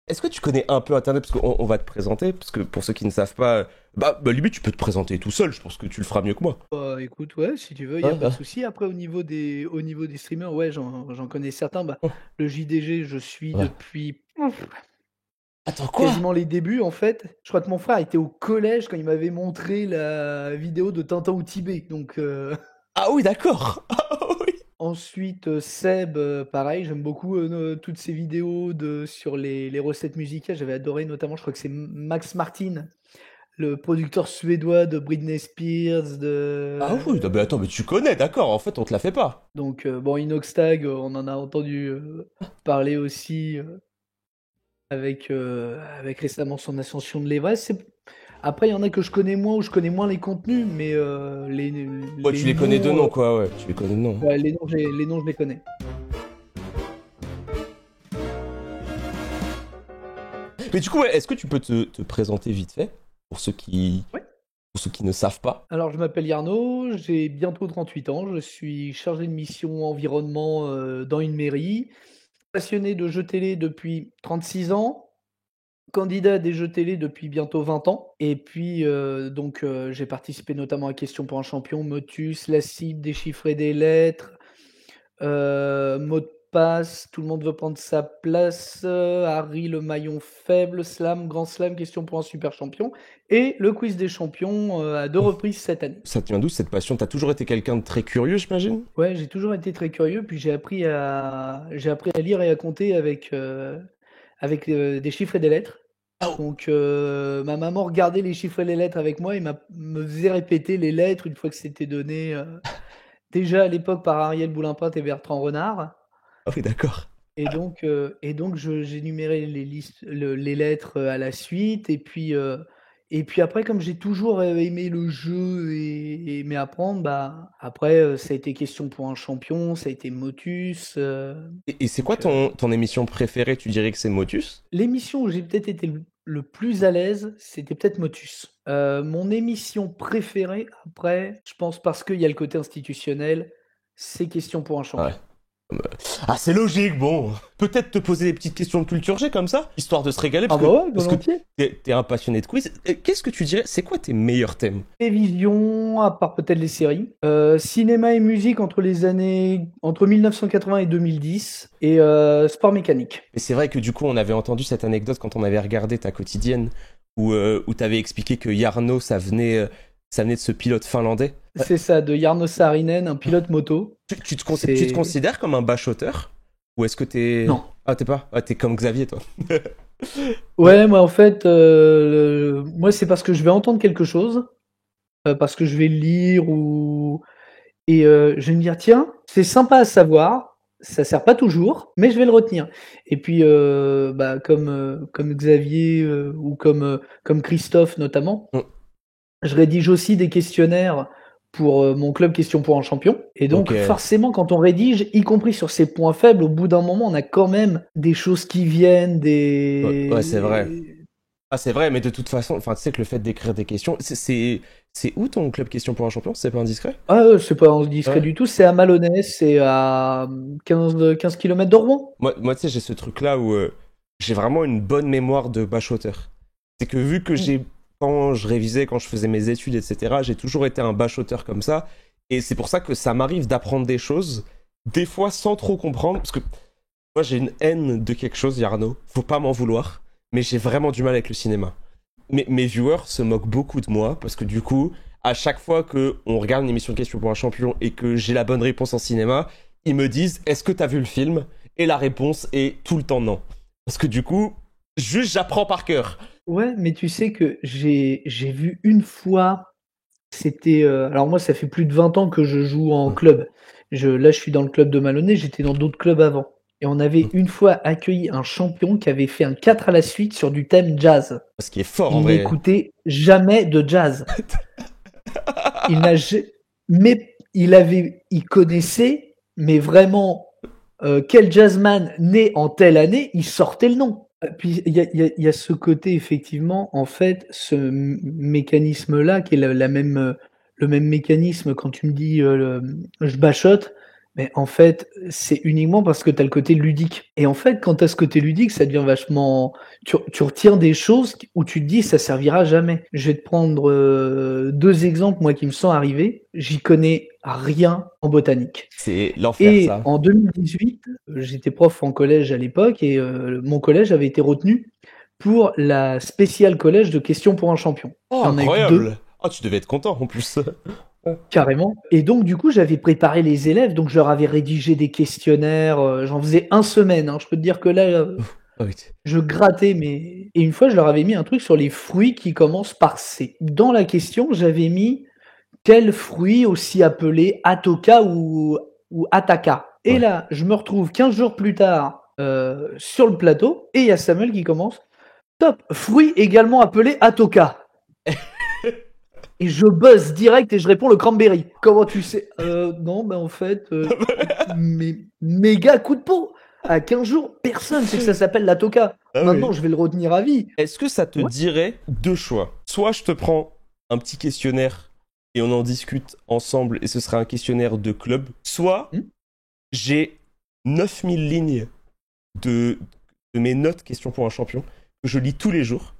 Est-ce que tu connais un peu Internet? Parce qu'on va te présenter, parce que pour ceux qui ne savent pas, limite, tu peux te présenter tout seul, je pense que tu le feras mieux que moi. Écoute, ouais, si tu veux, il y a Hein, pas de hein, souci. Après, au niveau des streamers, ouais, j'en connais certains. Bah, hein. le JDG, je suis Ouais. depuis Attends, quoi? quasiment les débuts, en fait. Je crois que mon frère était au collège quand il m'avait montré la vidéo de Tintin au Tibet. Donc, Ah oui, d'accord. Ah oui. ensuite, Seb, pareil, j'aime beaucoup toutes ces vidéos sur les recettes musicales. J'avais adoré, notamment, je crois que c'est Max Martin, le producteur suédois de Britney Spears, Ah oui, non, mais attends, mais tu connais, d'accord, en fait, on te la fait pas. donc bon, Inoxtag, on en a entendu parler aussi avec récemment son Ascension de l'Everest. Après, il y en a que je connais moins ou je connais moins les contenus, mais Ouais, les tu les connais de noms, nom, quoi, ouais, tu les connais de nom. ouais, les noms, je les connais. Mais du coup, ouais, est-ce que tu peux te présenter vite fait, pour ceux qui, Ouais. pour ceux qui ne savent pas? Alors, je m'appelle Yarno, j'ai bientôt 38 ans, je suis chargé de mission environnement dans une mairie, passionné de jeux télé depuis 36 ans. Candidat à des jeux télé depuis bientôt 20 ans et puis, donc, j'ai participé notamment à Question pour un champion, Motus, La Cible, Déchiffrer des lettres, Mot de passe, Tout le monde veut prendre sa place, Harry le maillon faible, Slam, Grand Slam, Question pour un super champion et le quiz des champions, à 2 reprises cette année. Ça te vient d'où cette passion? T'as toujours été quelqu'un de très curieux, j'imagine? Ouais, j'ai toujours été très curieux, puis j'ai appris à lire et à compter avec des chiffres et des lettres. Ah, Donc, ma maman regardait les chiffres et les lettres avec moi et me faisait répéter les lettres une fois que c'était donné, déjà à l'époque par Ariel Boulin-Pinte et Bertrand Renard. ah oui, d'accord. Et donc j'énumérais les lettres à la suite. Et puis après, comme j'ai toujours aimé le jeu et aimé apprendre, bah, après, ça a été Question pour un champion, ça a été Motus. Et c'est quoi Donc, ton émission préférée? Tu dirais que c'est Motus? l'émission où j'ai peut-être été le plus à l'aise, c'était peut-être Motus. Mon émission préférée, après, je pense parce qu'il y a le côté institutionnel, c'est Question pour un Ouais. champion. Ah, c'est logique, bon. Peut-être te poser des petites questions de culture G comme ça, histoire de se régaler, Ah bah ouais, parce que volontiers. t'es un passionné de quiz. Qu'est-ce que tu dirais? C'est quoi tes meilleurs thèmes? Télévision, à part peut-être les séries. Cinéma et musique entre 1980 et 2010. Et sport mécanique. Et c'est vrai que du coup, on avait entendu cette anecdote quand on avait regardé ta quotidienne, où t'avais expliqué que Yarno, ça venait de ce pilote finlandais. C'est ça, de Jarno Saarinen, un pilote moto. Tu te C'est... considères comme un bachoteur? Ou est-ce que t'es... Non. Ah, t'es pas? Ah, t'es comme Xavier, toi. Ouais, moi en fait, moi c'est parce que je vais entendre quelque chose, parce que je vais le lire et je vais me dire: «Tiens, c'est sympa à savoir, ça sert pas toujours, mais je vais le retenir» et puis, bah, comme Xavier, ou comme Christophe notamment, Mm, je rédige aussi des questionnaires pour, mon club Question pour un champion et ok. donc forcément quand on rédige, y compris sur ses points faibles, au bout d'un moment, on a quand même des choses qui viennent, Ouais, ouais, c'est vrai. des Ah, c'est vrai, mais de toute façon, enfin, tu sais que le fait d'écrire des questions, c'est où ton club question pour un champion? C'est pas indiscret? ah, c'est pas indiscret Ouais. du tout, c'est à Malonnet, c'est à 15 kilomètres de Rouen. Moi, tu sais, j'ai ce truc-là où j'ai vraiment une bonne mémoire de bachoteur. C'est que vu que Mmh. quand je révisais, quand je faisais mes études, etc., j'ai toujours été un bachoteur comme ça. Et c'est pour ça que ça m'arrive d'apprendre des choses, des fois sans trop comprendre. Parce que moi, j'ai une haine de quelque chose, Yarno. Faut pas m'en vouloir. Mais j'ai vraiment du mal avec le cinéma. Mes viewers se moquent beaucoup de moi parce que du coup, à chaque fois que on regarde une émission de questions pour un champion et que j'ai la bonne réponse en cinéma, ils me disent est-ce que t'as vu le film? Et la réponse est tout le temps non. Parce que du coup, juste j'apprends par cœur. Ouais, mais tu sais que j'ai vu une fois, c'était, alors moi ça fait plus de 20 ans que je joue en club. Là je suis dans le club de Malonnet, j'étais dans d'autres clubs avant et on avait une fois accueilli un champion qui avait fait un 4 à la suite sur du thème jazz. Ce qui est fort en Il vrai. n'écoutait jamais de jazz. Il n'a ja mais il connaissait, mais vraiment, quel jazzman né en telle année, il sortait le nom. Puis il y a ce côté effectivement, en fait, ce mécanisme-là qui est le même mécanisme quand tu me dis, je bachote, Mais en fait, c'est uniquement parce que tu as le côté ludique et en fait, quand tu as ce côté ludique, ça devient vachement tu retires des choses où tu te dis: «Ça servira jamais». Je vais te prendre, 2 exemples, moi, qui me sont arrivés. J'y connais rien en botanique C'est l'enfer, et ça. en 2018, j'étais prof en collège à l'époque et mon collège avait été retenu pour la spéciale collège de questions pour un champion. Oh, Il y en a eu 2. incroyable! Oh, tu devais être content, en plus. Carrément et donc du coup, j'avais préparé les élèves, donc je leur avais rédigé des questionnaires, j'en faisais un semaine, hein. Je peux te dire que là, Ah oui. je grattais mais et une fois, je leur avais mis un truc sur les fruits qui commencent par C. Dans la question, j'avais mis: «Quel fruit aussi appelé atoka ou ataka?» et Ouais. là, je me retrouve 15 jours plus tard, sur le plateau et il y a Samuel qui commence: «Top, fruit également appelé atoka». Et je buzz direct et je réponds le cranberry. Comment tu sais? Non, bah, en fait, mais méga coup de peau. À 15 jours, personne sait que ça s'appelle la toka. Ah Maintenant, oui. je vais le retenir à vie. Est-ce que ça te Ouais. dirait deux choix? Soit je te prends un petit questionnaire et on en discute ensemble et ce sera un questionnaire de club, soit Mmh. j'ai 9000 lignes de, de mes notes questions pour un champion que je lis tous les jours.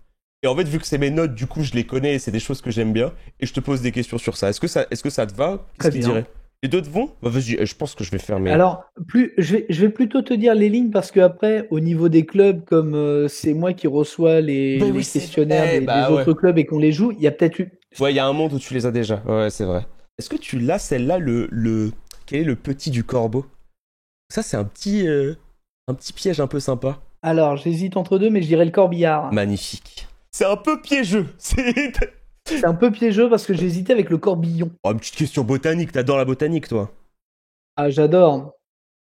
Et en fait, vu que c'est mes notes, du coup, je les connais et c'est des choses que j'aime bien. Et je te pose des questions sur ça. Est-ce que ça te va? Qu'est-ce Très qu'il bien. dirait? Les deux te vont? Bah vas-y, je pense que je vais faire mes... Alors, je vais plutôt te dire les lignes parce qu'après, au niveau des clubs, comme, c'est moi qui reçois Ben les oui, c'est questionnaires vrai, des bah ouais. autres clubs et qu'on les joue, il y a peut-être eu Ouais, il y a un monde où tu les as déjà. Ouais, ouais, c'est vrai. Est-ce que tu l'as, celle-là, Quel est le petit du corbeau? Ça, c'est un petit piège un peu sympa. alors j'hésite entre 2 mais je dirais le corbillard. Magnifique. C'est un peu piégeux. C'est... C'est un peu piégeux parce que j'hésitais avec le corbillon. Oh, une petite question botanique. T'adores la botanique, toi. Ah, j'adore.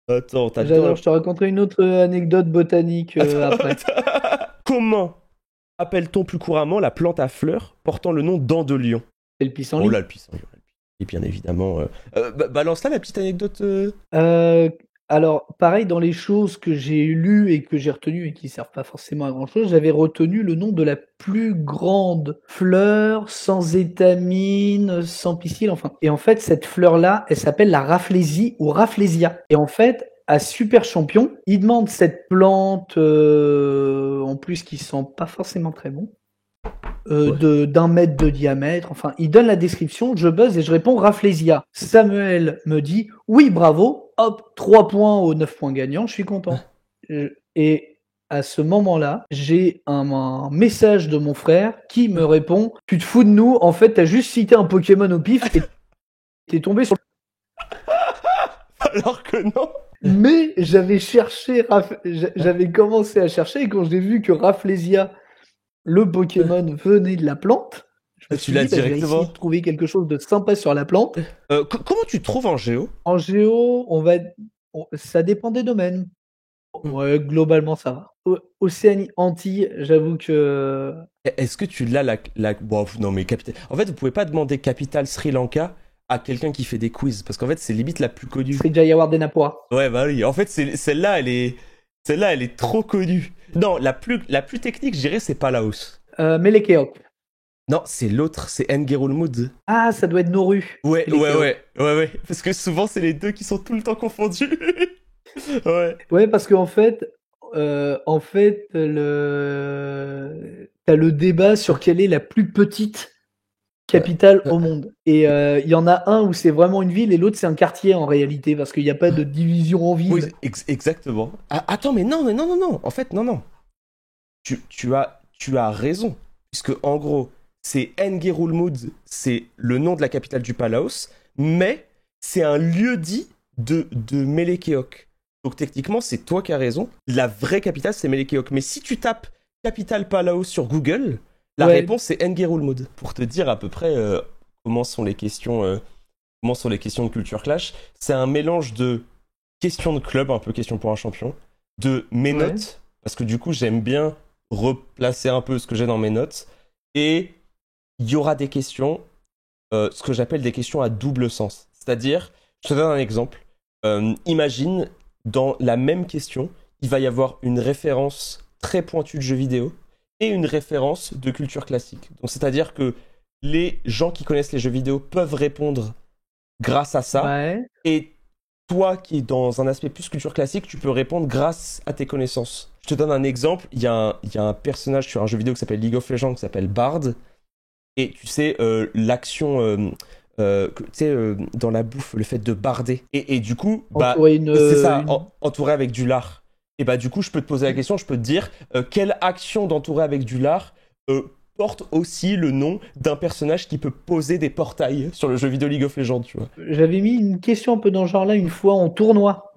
Attends, t'adores J'adore, je te raconterai une autre anecdote botanique Attends, après. attends. Comment appelle-t-on plus couramment la plante à fleurs portant le nom d'andelion? C'est le Oh là, pissenlit. le pissenlit. Et bien évidemment. Balance-la la petite anecdote. Euh, alors, pareil, dans les choses que j'ai lues et que j'ai retenues et qui servent pas forcément à grand-chose, j'avais retenu le nom de la plus grande fleur sans étamine, sans pistil, enfin. Et en fait, cette fleur-là, elle s'appelle la Rafflesie ou Rafflesia. Et en fait, à Super Champion, il demande cette plante, en plus qui sent pas forcément très bon. Ouais. D'un mètre de diamètre. Enfin, il donne la description, je buzz et je réponds Rafflesia. Samuel me dit oui, bravo, hop, 3 points aux 9 points gagnants, je suis content. Et à ce moment-là, j'ai un message de mon frère qui me répond tu te fous de nous, en fait, t'as juste cité un Pokémon au pif et t'es tombé sur. Alors que non. Mais j'avais cherché, j'avais commencé à chercher et quand j'ai vu que Rafflesia, le Pokémon, venait de la plante, je me Tu suis l'as dit, bah, je vais essayer directement. de trouver quelque chose de sympa sur la plante. Comment tu te trouves en géo? En géo, ça dépend des domaines. Ouais, globalement, ça va. Océanie, Antilles, j'avoue que Est-ce que tu l'as Bon, non, mais capitale. En fait, vous pouvez pas demander capitale Sri Lanka à quelqu'un qui fait des quiz, parce qu'en fait, c'est limite la plus connue. Sri Jayawardenapura. Ouais, bah oui. En fait, celle-là, elle est trop connue. Non, la plus technique, je dirais, c'est pas Laos. Melekeok. Non, c'est l'autre, c'est Ngerulmud. Ah, ça doit être Noru. Ouais, ouais, Melekeok. ouais. Parce que souvent, c'est les deux qui sont tout le temps confondus. Ouais. Ouais, parce qu'en fait, t'as le débat sur quelle est la plus petite capitale au monde. Et il y en a un où c'est vraiment une ville et l'autre c'est un quartier en réalité, parce qu'il n'y a pas de division en Oui, ville. exactement. Ah, attends, mais non, non. En fait, non. Tu as raison. Puisque, en gros, c'est Ngerulmud, c'est le nom de la capitale du Palaos, mais c'est un lieu-dit de Melekeok. Donc, techniquement, c'est toi qui as raison. La vraie capitale, c'est Melekeok. Mais si tu tapes capitale Palaos sur Google, la Ouais, réponse, c'est Ngerulmud. Pour te dire à peu près comment sont les questions, comment sont les questions de Culture Clash, c'est un mélange de questions de club, un peu question pour un champion, de mes ouais. notes, parce que du coup, j'aime bien replacer un peu ce que j'ai dans mes notes. Et il y aura des questions, ce que j'appelle des questions à double sens. C'est-à-dire, je te donne un exemple. Imagine, dans la même question, il va y avoir une référence très pointue de jeux vidéo et une référence de culture classique. Donc, c'est-à-dire que les gens qui connaissent les jeux vidéo peuvent répondre grâce à ça. Ouais. Et toi qui es dans un aspect plus culture classique, tu peux répondre grâce à tes connaissances. Je te donne un exemple. Il y a un personnage sur un jeu vidéo qui s'appelle League of Legends qui s'appelle Bard. Et tu sais, l'action, tu sais, dans la bouffe, le fait de barder. Et du coup, Entourer c'est ça, une... entourer avec du lard. Et du coup, je peux te poser la question, je peux te dire, quelle action d'entourer avec du lard porte aussi le nom d'un personnage qui peut poser des portails sur le jeu vidéo League of Legends, tu vois. J'avais mis une question un peu dans ce genre-là une fois en tournoi.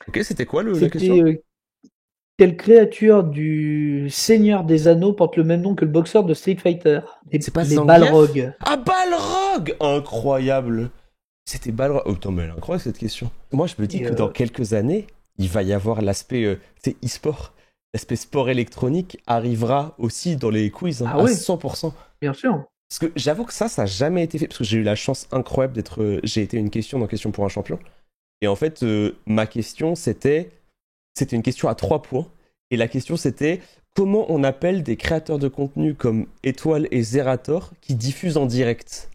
Ok, c'était quoi la C'était question? quelle créature du Seigneur des Anneaux porte le même nom que le boxeur de Street Fighter? C'est pas Les Zangief? Balrogs. Ah, Balrog! Incroyable! C'était Balrog. Oh, putain, mais elle est incroyable cette question. Moi, je me dis Et, que dans quelques années, il va y avoir l'aspect, tu sais, e-sport. L'aspect sport électronique arrivera aussi dans les quiz, hein, Ah à ouais, 100%. bien sûr. Parce que j'avoue que ça n'a jamais été fait. Parce que j'ai eu la chance incroyable d'être. J'ai été une question dans Question pour un champion. Et en fait, ma question, c'était une question à 3 points. Et la question, c'était comment on appelle des créateurs de contenu comme Étoile et Zerator qui diffusent en direct?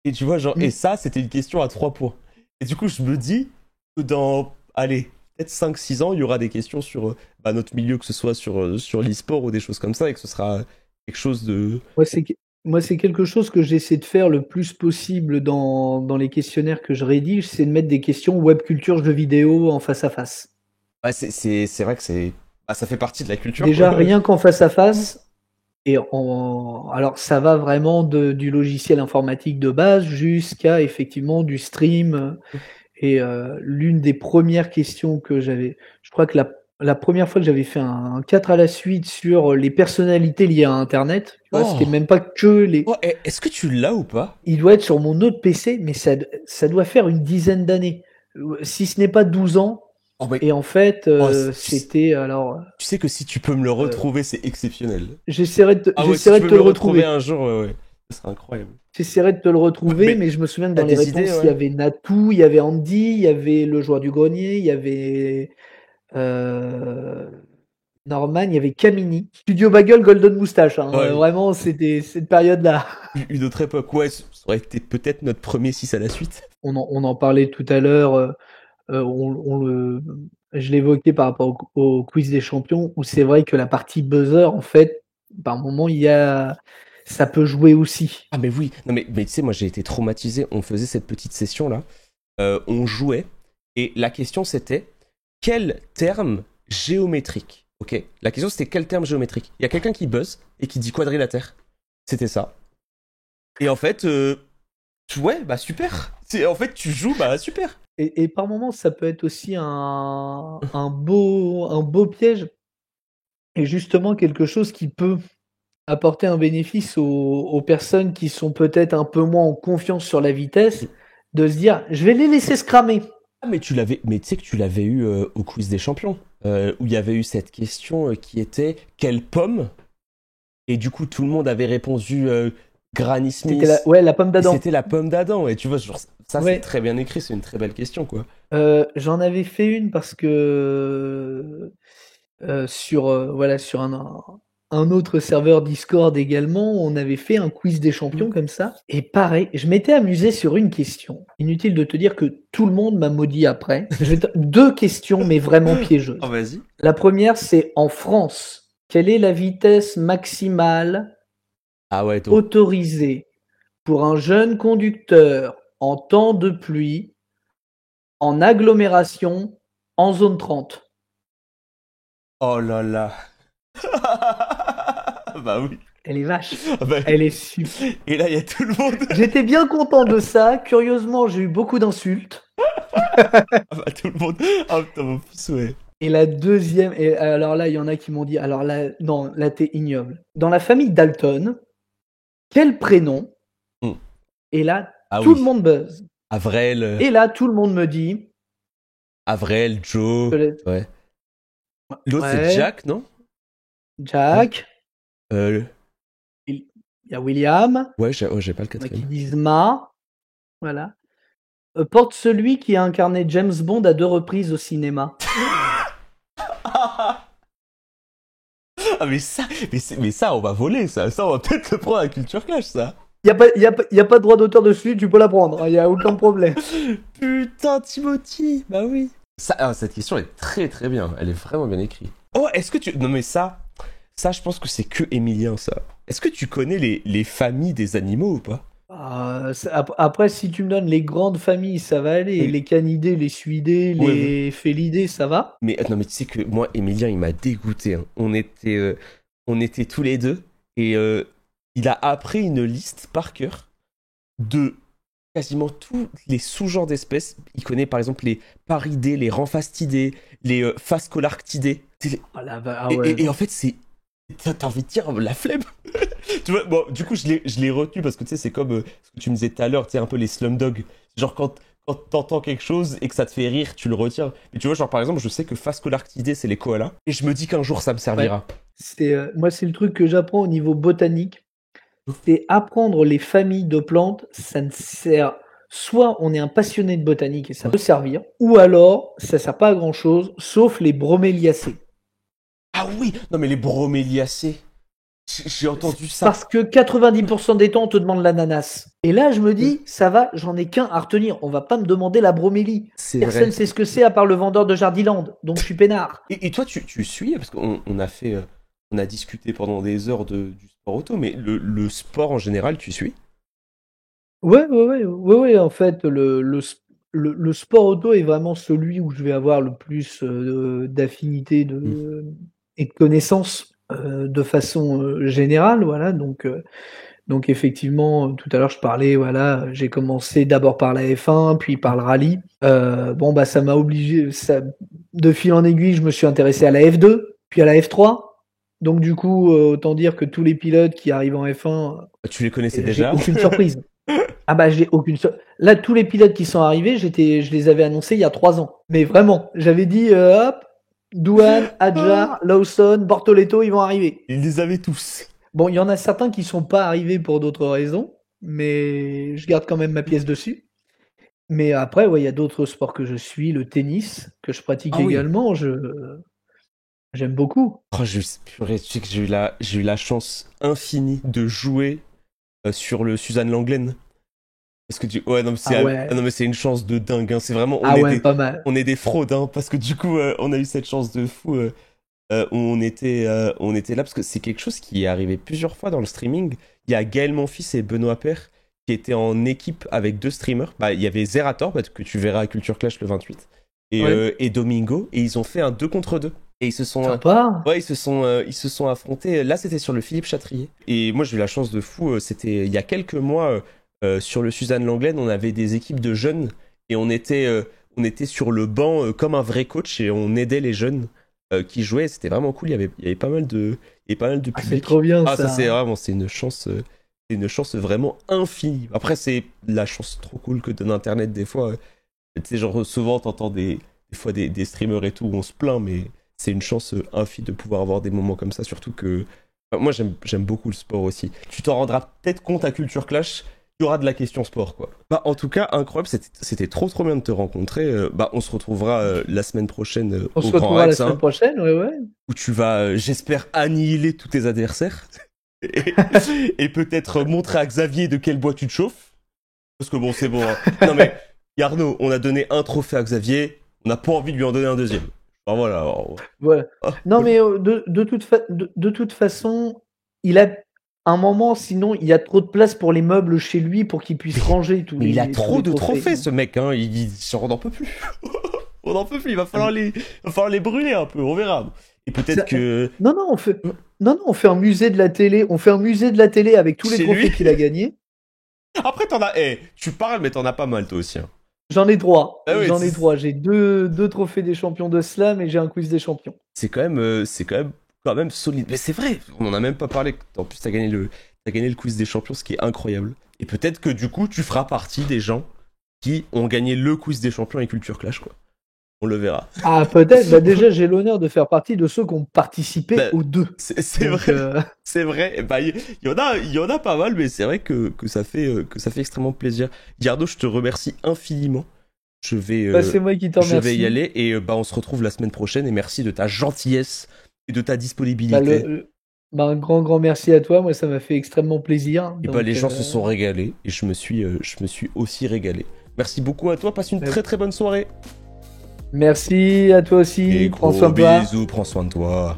Et tu vois, genre, et ça, c'était une question à 3 points. Et du coup, je me dis que dans, allez, peut-être 5-6 ans, il y aura des questions sur notre milieu, que ce soit sur l'e-sport ou des choses comme ça, et que ce sera quelque chose de. Moi, c'est quelque chose que j'essaie de faire le plus possible dans les questionnaires que je rédige, c'est de mettre des questions web culture, jeux vidéo en face à face. Ouais, c'est vrai que c'est. Ah, ça fait partie de la culture, Déjà, quoi. rien qu'en face à face, alors ça va vraiment du logiciel informatique de base jusqu'à effectivement du stream. Et l'une des premières questions que j'avais, je crois que la première fois que j'avais fait un 4 à la suite sur les personnalités liées à Internet, tu vois, c'était Oh, même pas que les. oh, est-ce que tu l'as ou pas? Il doit être sur mon autre PC, mais ça doit faire une dizaine d'années, si ce n'est pas 12 ans. Oh, mais. Et en fait, Oh, c'était alors. tu sais que si tu peux me le euh, retrouver, c'est exceptionnel. Ah ouais, si j'essaierai tu de peux te me le le retrouver retrouver. un jour, ouais, ouais. Ce serait incroyable. J'essaierai de te le Ouais, retrouver, mais mais je me souviens que t'as dans les des idées, réponses, il y ouais. avait Natou, il y avait Andy, il y avait le joueur du grenier, il y avait euh, Norman, il y avait Kamini. Studio Bagel, Golden Moustache. Hein. Ouais, Vraiment, c'était cette période-là. une autre époque. Ouais, ça aurait été peut-être notre premier 6 à la suite. On en parlait tout à l'heure. Je l'évoquais par rapport au quiz des champions, où c'est vrai que la partie buzzer, en fait, par moment, ça peut jouer aussi. Ah, mais oui. Non, mais tu sais, moi, j'ai été traumatisé. On faisait cette petite session-là. On jouait. Et la question, c'était quel terme géométrique? Ok. La question, c'était quel terme géométrique? Il y a quelqu'un qui buzz et qui dit quadrilatère. C'était ça. Et en fait, ouais, bah super. En fait, tu joues, bah super. Et par moments, ça peut être aussi un beau piège. Et justement, quelque chose qui peut apporter un bénéfice aux personnes qui sont peut-être un peu moins en confiance sur la vitesse, de se dire, je vais les laisser se cramer. Ah, mais mais tu sais que tu l'avais eu au quiz des champions, où il y avait eu cette question qui était quelle pomme? Et du coup, tout le monde avait répondu Granny C'était Smith. ouais, la pomme Et d'Adam. c'était la pomme d'Adam. Et tu vois, genre, ça, c'est Ouais. très bien écrit, c'est une très belle question, quoi. J'en avais fait une parce que voilà, sur un autre serveur Discord également, on avait fait un quiz des champions comme ça. Et pareil, je m'étais amusé sur une question. Inutile de te dire que tout le monde m'a maudit après. Deux questions, mais vraiment piégeuses. Oh, vas-y. La première, c'est en France, quelle est la vitesse maximale Ah ouais, donc. autorisée pour un jeune conducteur en temps de pluie, en agglomération, en zone 30? Oh là là. Bah oui. Elle est vache. Ah bah, Elle est super. et là, il y a tout le monde. J'étais bien content de ça. Curieusement, j'ai eu beaucoup d'insultes. Ah bah, tout le monde. Ah putain, mon fils, ouais. Et la deuxième, et alors là, il y en a qui m'ont dit, alors là, non, là, t'es ignoble. Dans la famille Dalton, quel prénom? Hmm. Et là, Ah tout oui. le monde buzz. Avril. Et là, tout le monde me dit, Avril, Joe. Ouais. L'autre, c'est ouais, Jack, non? Jack, Euh, il y a William, ouais, j'ai pas le il y en a qui quatrième. disent Ma, voilà. Porte celui qui a incarné James Bond à 2 reprises au cinéma. Ah, mais ça, on va voler ça. Ça, on va peut-être le prendre à Culture Clash, ça. y a pas de droit d'auteur dessus, tu peux la prendre, il y a aucun problème. Putain, Timothy, bah oui. Cette question est très très bien, elle est vraiment bien écrite. Oh, est-ce que tu... Non mais ça, je pense que c'est que Emilien, ça. Est-ce que tu connais les familles des animaux ou pas? Après, si tu me donnes les grandes familles, ça va aller. Oui. Les canidés, les suidés, Ouais, les félidés, ça va. Mais non, mais tu sais que moi, Emilien, il m'a dégoûté, hein. On était tous les deux et il a appris une liste par cœur de quasiment tous les sous-genres d'espèces. Il connaît par exemple les paridés, les ramphastidés, les phascolarctidés. Ah ouais. Et en fait, t'as envie de dire la flemme. Tu vois, bon, du coup, je l'ai retenu parce que tu sais, c'est comme ce que tu me disais tout à l'heure, tu sais, un peu les Slumdog. Genre, quand t'entends quelque chose et que ça te fait rire, tu le retiens. Mais tu vois, genre, par exemple, je sais que phascolarctidés, c'est les koalas. Et je me dis qu'un jour, ça me servira. Moi, c'est le truc que j'apprends au niveau botanique. C'est apprendre les familles de plantes, ça ne sert. Soit on est un passionné de botanique et ça peut servir, ou alors ça sert pas à grand chose, sauf les broméliacées. Ah oui, non, mais les broméliacées. J'ai entendu ça. Parce que 90% des temps, on te demande l'ananas. Et là, je me dis, ça va, j'en ai qu'un à retenir. On va pas me demander la bromélie. Personne ne sait ce que c'est à part le vendeur de Jardiland. Donc, je suis peinard. Et toi, tu suis, parce qu'on a fait, on a discuté pendant des heures du sport auto, mais le sport en général, tu suis? Ouais. En fait, le sport auto est vraiment celui où je vais avoir le plus d'affinité et de connaissances de façon générale. Voilà. Donc effectivement, tout à l'heure je parlais, voilà, j'ai commencé d'abord par la F1, puis par le rallye. Bon bah ça m'a obligé, de fil en aiguille, je me suis intéressé à la F2, puis à la F3. Donc du coup, autant dire que tous les pilotes qui arrivent en F1, Tu les connaissais j'ai déjà? aucune surprise. Ah bah j'ai aucune surprise. Là, tous les pilotes qui sont arrivés, je les avais annoncés il y a 3 ans. Mais vraiment, j'avais dit, hop, Douane, Adjar, Lawson, Bortoleto, ils vont arriver. Ils les avaient tous. Bon, il y en a certains qui sont pas arrivés pour d'autres raisons, mais je garde quand même ma pièce dessus. Mais après, ouais, il y a d'autres sports que je suis, le tennis, que je pratique Ah oui. également, j'aime beaucoup. Oh, purée, tu sais que j'ai eu la chance infinie de jouer sur le Suzanne Langlaine. Parce que ouais, non, mais Ah ouais, non, mais c'est une chance de dingue, hein. C'est vraiment, pas mal. on est des fraudes, hein, parce que du coup, on a eu cette chance de fou où on était là, parce que c'est quelque chose qui est arrivé plusieurs fois dans le streaming. Il y a Gaël Monfils et Benoît Paire qui étaient en équipe avec deux streamers. Bah, il y avait Zerator, que tu verras à Culture Clash le 28, et Domingo, et ils ont fait un 2 contre 2. Et ils se sont, Sympa. ouais, ils se sont affrontés. Là, c'était sur le Philippe Chatrier. Et moi, j'ai eu la chance de fou. C'était il y a quelques mois sur le Suzanne Langlaine, on avait des équipes de jeunes et on était sur le banc comme un vrai coach et on aidait les jeunes qui jouaient. C'était vraiment cool. Il y avait pas mal de, il y avait pas mal de Ah, public. c'est trop bien Ah, ça ça. c'est une chance vraiment infinie. Après, c'est la chance trop cool que donne Internet des fois. Tu sais, genre souvent, t'entends des fois des streamers et tout où on se plaint, mais c'est une chance infinie de pouvoir avoir des moments comme ça, surtout que moi j'aime beaucoup le sport aussi. Tu t'en rendras peut-être compte à Culture Clash, il y aura de la question sport quoi. Bah en tout cas, incroyable, c'était trop bien de te rencontrer. Bah on se retrouvera la semaine prochaine On au se Grand retrouvera la Rex, semaine hein, prochaine, ouais. où tu vas, j'espère, annihiler tous tes adversaires. Et, et peut-être montrer à Xavier de quel bois tu te chauffes. Parce que bon, c'est bon, hein. Non mais, Yarno, on a donné un trophée à Xavier, on n'a pas envie de lui en donner un deuxième. Enfin, voilà. Voilà. Ah, Non, mais de toute façon, il a un moment, sinon il y a trop de place pour les meubles chez lui pour qu'il puisse ranger tous mais il a tous trop les de trophées, trophées. ce mec, hein. On n'en peut plus. On n'en peut plus, il va falloir les brûler un peu, on verra. Et peut-être que. Non, on fait un musée de la télé. On fait un musée de la télé avec tous les Chez trophées lui. qu'il a gagnés. Après, t'en as. Tu parles, mais t'en as pas mal, toi aussi, hein. J'en ai 3. Ah oui, J'ai deux trophées des champions de slam et j'ai un quiz des champions. c'est quand même solide. Mais c'est vrai, on en a même pas parlé. En plus, t'as gagné le quiz des champions, ce qui est incroyable. Et peut-être que du coup, tu feras partie des gens qui ont gagné le quiz des champions et Culture Clash, quoi. On le verra. Ah, peut-être. Bah, déjà, j'ai l'honneur de faire partie de ceux qui ont participé Bah, aux deux. C'est Donc, vrai. C'est vrai. Bah, il y en a pas mal, mais c'est vrai que ça fait extrêmement plaisir. Gardo, je te remercie infiniment. c'est moi qui t'en Je vais y remercie. aller et bah, on se retrouve la semaine prochaine. Et merci de ta gentillesse et de ta Bah, disponibilité. Bah, un grand merci à toi. Moi, ça m'a fait extrêmement plaisir. Et bah les Donc, gens se sont régalés et je me suis aussi régalé. Merci beaucoup à toi, passe une bah, très très bonne soirée. merci à toi Et aussi. Prends soin gros de toi. bisous, prends soin de toi.